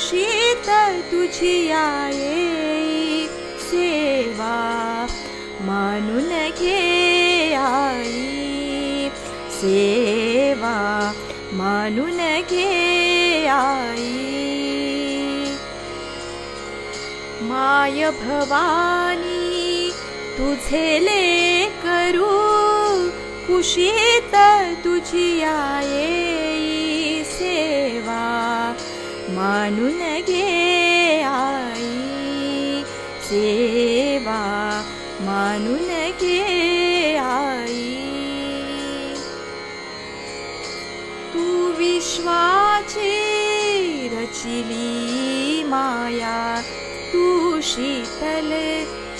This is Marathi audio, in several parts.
कुशीत तुझी आई सेवा मानून घे आई सेवा मानून घे आई माय भवानी तुझे लेकरू कुशीत तुझी आई सेवा मानून घे आई सेवा मानून घे आई तू विश्वाची रचिली माया तू शीतल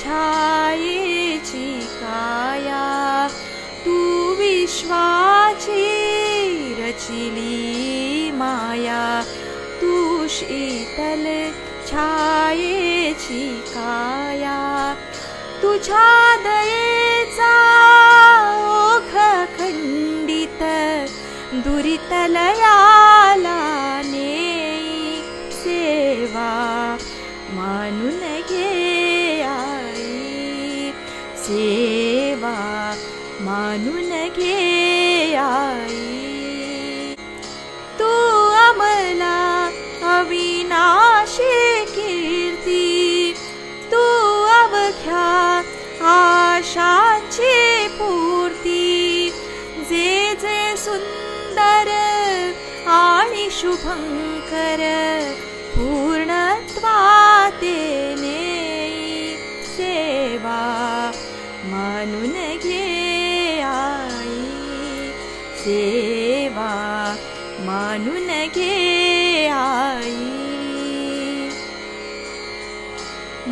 छायेची काया तू विश्वाची रचिली माया तू शीतल छायेची काया तुझ्या दयेचा ओघ खंडित दुरितलयाला नेई सेवा मानून घे आई सेवा मानून घे आई तू अमला अविनाशी कीर्ती तू अवघ्या आशांची पूर्ती जे जे सुंदर आणि शुभंकर पूर्णत्वाते नेई सेवा मानून घे आई सेवा मानून घे आई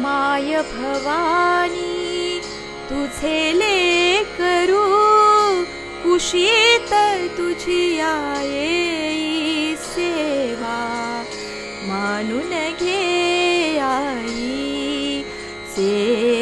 माय भवानी तुझे लेकरू कुशीत तुझी आई सेवा मानून घे आई सेवा